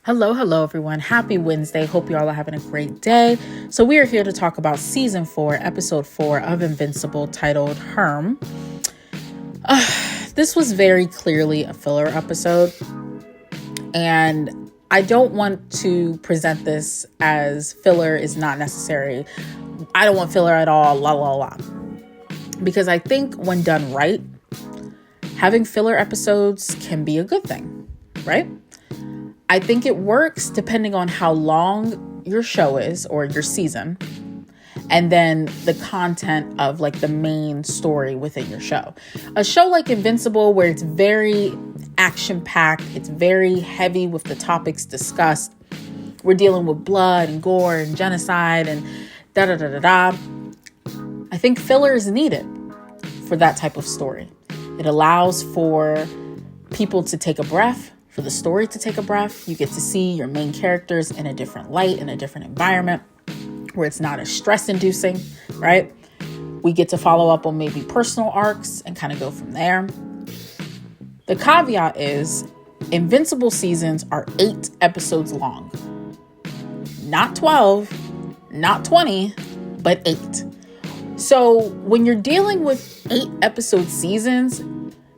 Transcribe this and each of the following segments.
Hello, everyone. Happy Wednesday. Hope you all are having a great day. So we are here to talk about season 4, episode 4 of Invincible, titled HURM. This was very clearly a filler episode, and I don't want to present this as filler is not necessary. I don't want filler at all, because I think when done right, having filler episodes can be a good thing, right? I think it works depending on how long your show is or your season, and then the content of like the main story within your show. A show like Invincible, where it's very action-packed, it's very heavy with the topics discussed. We're dealing with blood and gore and genocide and da-da-da-da-da. I think filler is needed for that type of story. It allows for people to take a breath, for the story to take a breath. You get to see your main characters in a different light, in a different environment, where it's not as stress-inducing, right? We get to follow up on maybe personal arcs and kind of go from there. The caveat is Invincible seasons are 8 episodes long. Not 12, not 20, but 8. So when you're dealing with 8 episode seasons,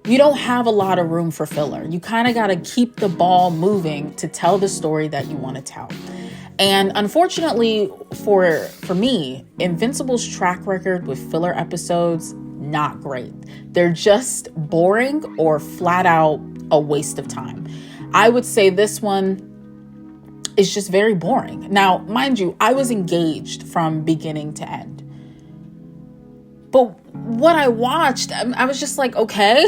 you don't have a lot of room for filler. You kind of got to keep the ball moving to tell the story that you want to tell. And unfortunately for me, Invincible's track record with filler episodes, not great. They're just boring or flat out a waste of time. I would say this one is just very boring. Now, mind you, I was engaged from beginning to end. But what I watched, I was just like, okay.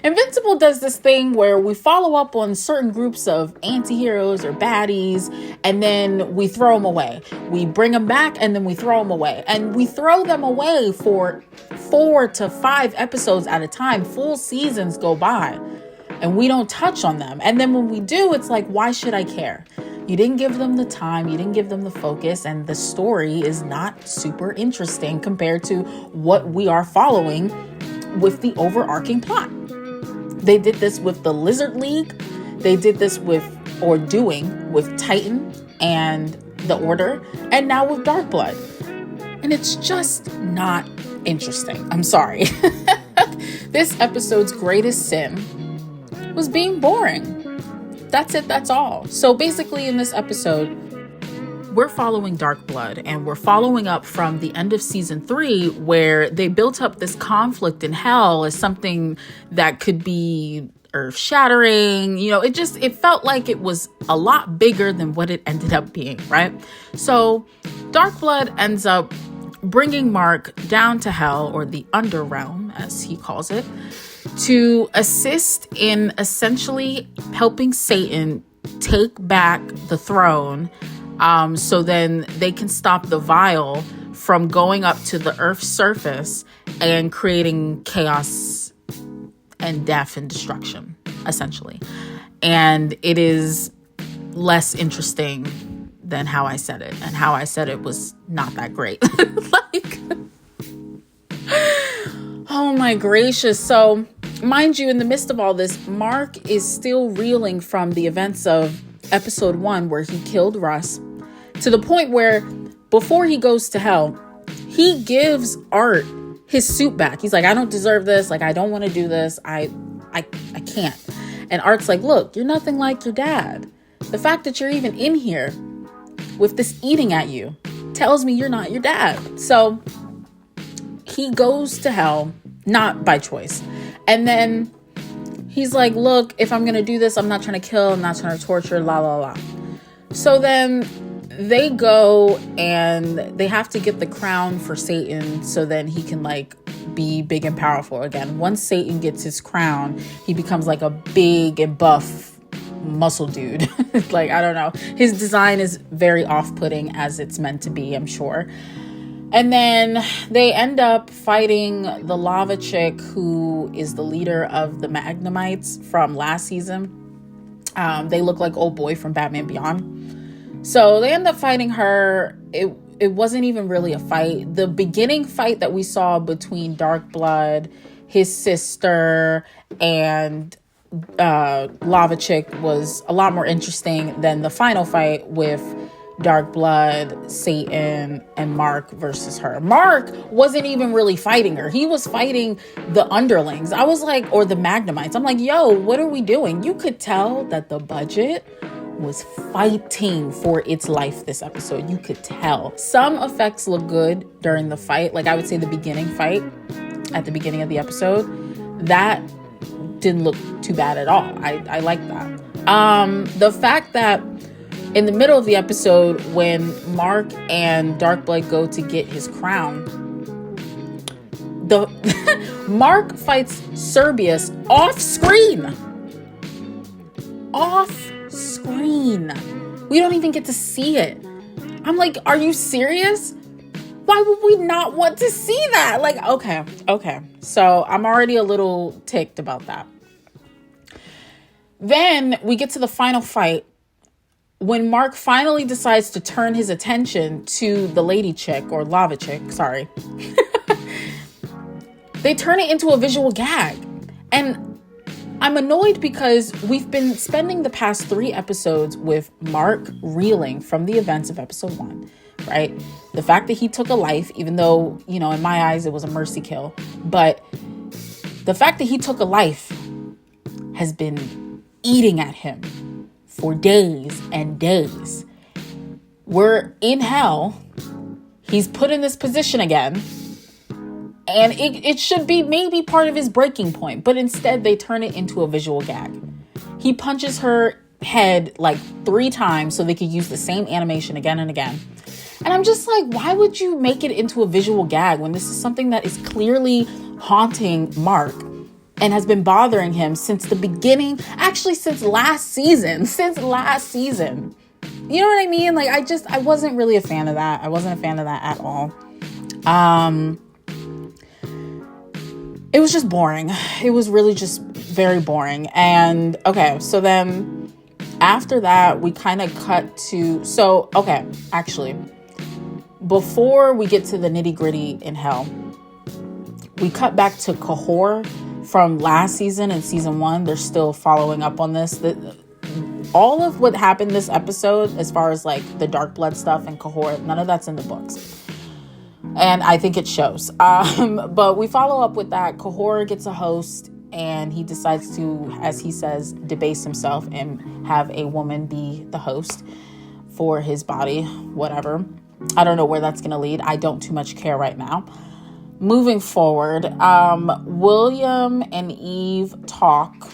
Invincible does this thing where we follow up on certain groups of anti-heroes or baddies, and then we throw them away. We bring them back, and then we throw them away. And we throw them away for 4 to 5 episodes at a time. Full seasons go by, and we don't touch on them. And then when we do, it's like, why should I care? You didn't give them the time, you didn't give them the focus, and the story is not super interesting compared to what we are following with the overarching plot. They did this with the Lizard League. They did this with Titan and the Order, and now with Dark Blood. And it's just not interesting. I'm sorry. This episode's greatest sin was being boring. That's it. That's all. So basically in this episode, we're following Dark Blood, and we're following up from the end of season 3, where they built up this conflict in hell as something that could be earth shattering. You know, it felt like it was a lot bigger than what it ended up being, right? So Dark Blood ends up bringing Mark down to hell, or the underrealm, as he calls it, to assist in essentially helping Satan take back the throne, so then they can stop the vial from going up to the Earth's surface and creating chaos and death and destruction, essentially. And it is less interesting than how I said it. And how I said it was not that great. Oh my gracious. So, mind you, in the midst of all this, Mark is still reeling from the events of episode 1, where he killed Russ, to the point where before he goes to hell, he gives Art his suit back. He's like, I don't deserve this. Like, I don't want to do this. I can't. And Art's like, look, you're nothing like your dad. The fact that you're even in here with this eating at you tells me you're not your dad. So he goes to hell, not by choice. And then he's like, look, if I'm going to do this, I'm not trying to kill, I'm not trying to torture, la, la, la. So then they go and they have to get the crown for Satan, so then he can like be big and powerful again. Once Satan gets his crown, he becomes like a big and buff muscle dude. Like, I don't know. His design is very off-putting, as it's meant to be, I'm sure. And then they end up fighting the lava chick, who is the leader of the Magnemites from last season. They look like old boy from Batman Beyond. So they end up fighting her. It wasn't even really a fight. The beginning fight that we saw between Dark Blood, his sister, and Lava Chick was a lot more interesting than the final fight with Dark Blood, Satan, and Mark versus her. Mark wasn't even really fighting her. He was fighting the underlings. I was like, or the Magnemites. I'm like, yo, what are we doing? You could tell that the budget was fighting for its life this episode. You could tell. Some effects look good during the fight. Like I would say the beginning fight at the beginning of the episode, that didn't look too bad at all. I like that. The fact that in the middle of the episode, when Mark and Darkblood go to get his crown, the Mark fights Serbius off screen. Off screen. We don't even get to see it. I'm like, are you serious? Why would we not want to see that? Like, okay. So I'm already a little ticked about that. Then we get to the final fight. When Mark finally decides to turn his attention to the lady chick, or lava chick, sorry, they turn it into a visual gag. And I'm annoyed because we've been spending the past 3 episodes with Mark reeling from the events of episode 1, right? The fact that he took a life, even though, in my eyes, it was a mercy kill. But the fact that he took a life has been eating at him for days and days. We're in hell. He's put in this position again. And it should be maybe part of his breaking point. But instead, they turn it into a visual gag. He punches her head like 3 times so they could use the same animation again and again. And I'm just like, why would you make it into a visual gag when this is something that is clearly haunting Mark and has been bothering him since the beginning, actually since last season. You know what I mean? Like, I wasn't really a fan of that. I wasn't a fan of that at all. It was just boring. It was really just very boring. And okay, so then after that, we kind of cut to, actually, before we get to the nitty gritty in hell, we cut back to Kahor from last season and season 1. They're still following up on this. All of what happened this episode, as far as like the Dark Blood stuff and Kahor, none of that's in the books. And I think it shows. But we follow up with that. Kahor gets a host and he decides to, as he says, debase himself and have a woman be the host for his body, whatever. I don't know where that's going to lead. I don't too much care right now. Moving forward, William and Eve talk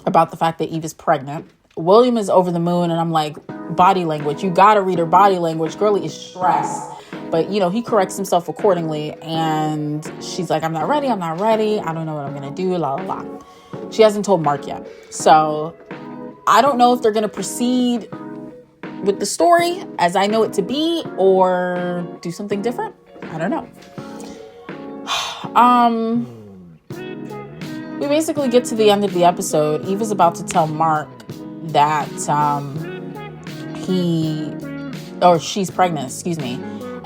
about the fact that Eve is pregnant. William is over the moon, and I'm like, body language. You got to read her body language. Girlie is stressed. But, he corrects himself accordingly. And she's like, I'm not ready. I don't know what I'm going to do. La, la, la. She hasn't told Mark yet. So I don't know if they're going to proceed with the story as I know it to be or do something different. I don't know. We basically get to the end of the episode. Eve is about to tell Mark that she's pregnant,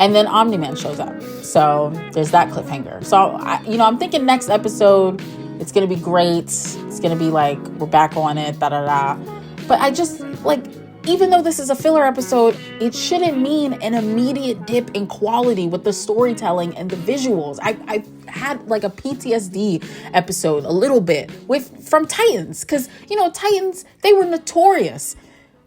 and then Omni-Man shows up. So there's that cliffhanger. So I'm thinking next episode it's gonna be great. It's gonna be like we're back on it, da da da. But I just like, even though this is a filler episode, it shouldn't mean an immediate dip in quality with the storytelling and the visuals. I had like a PTSD episode a little bit from Titans, because Titans, they were notorious.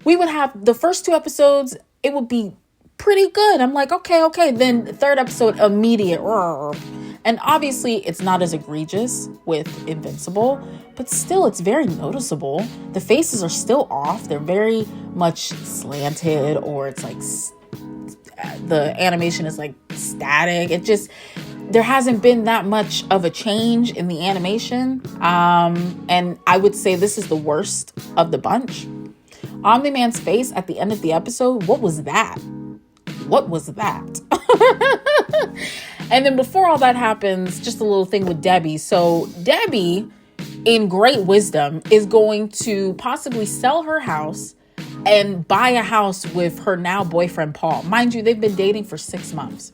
We would have the first 2 episodes, it would be pretty good. I'm like, okay. Then the 3rd episode, immediate. And obviously it's not as egregious with Invincible, but still it's very noticeable. The faces are still off. They're very much slanted, or it's like the animation is like static. There hasn't been that much of a change in the animation. And I would say this is the worst of the bunch. Omni-Man's face at the end of the episode, what was that? And then before all that happens, just a little thing with Debbie. So Debbie, in great wisdom, is going to possibly sell her house and buy a house with her now boyfriend, Paul. Mind you, they've been dating for 6 months.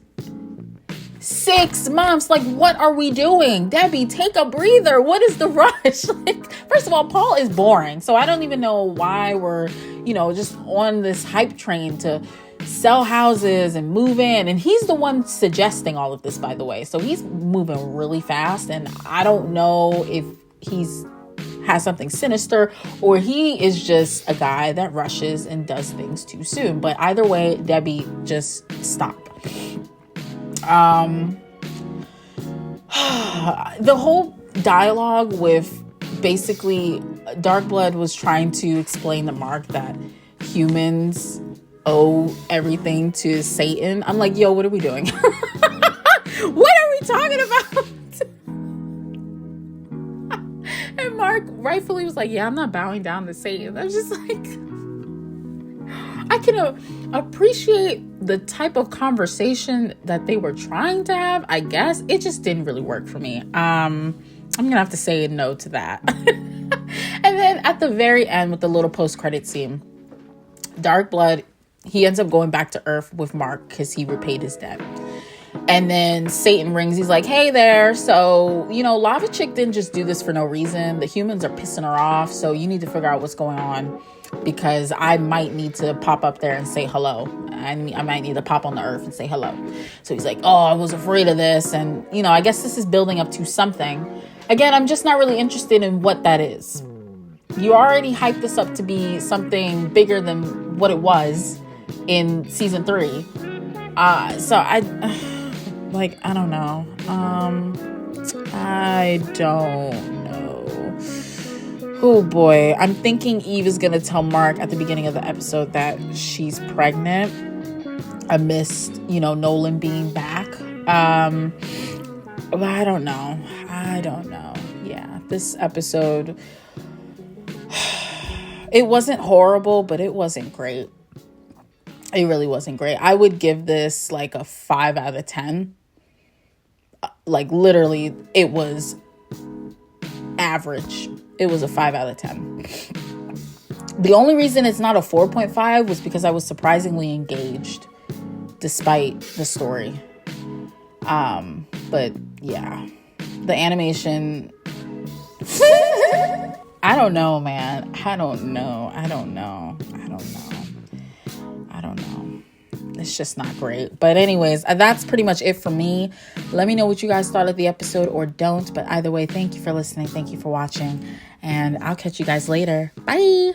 6 months. Like, what are we doing? Debbie, take a breather. What is the rush? Like, first of all, Paul is boring. So I don't even know why we're, just on this hype train to sell houses and move in. And he's the one suggesting all of this, by the way. So he's moving really fast. And I don't know if has something sinister or he is just a guy that rushes and does things too soon. But either way, Debbie, just stop. The whole dialogue with basically Darkblood was trying to explain to Mark that humans owe everything to Satan. I'm like, yo, what are we doing? What are we talking about? And Mark rightfully was like, yeah, I'm not bowing down to Satan. I was just like, I can appreciate the type of conversation that they were trying to have. I guess it just didn't really work for me. I'm going to have to say no to that. And then at the very end with the little post-credit scene, Darkblood, he ends up going back to Earth with Mark because he repaid his debt. And then Satan rings. He's like, hey there. So, Lava Chick didn't just do this for no reason. The humans are pissing her off. So you need to figure out what's going on because I might need to pop up there and say hello. I might need to pop on the Earth and say hello. So he's like, oh, I was afraid of this. And, I guess this is building up to something. Again, I'm just not really interested in what that is. You already hyped this up to be something bigger than what it was in season 3. So I don't know. I don't know. Oh boy. I'm thinking Eve is going to tell Mark at the beginning of the episode that she's pregnant amidst, Nolan being back. But I don't know. Yeah, this episode, it wasn't horrible, but it wasn't great. It really wasn't great. I would give this like a 5 out of 10. Like literally, it was average. It was a 5 out of 10. The only reason it's not a 4.5 was because I was surprisingly engaged despite the story. But yeah, the animation, I don't know, man. I don't know. It's just not great. But anyways, that's pretty much it for me. Let me know what you guys thought of the episode or don't. But either way, thank you for listening. Thank you for watching. And I'll catch you guys later. Bye.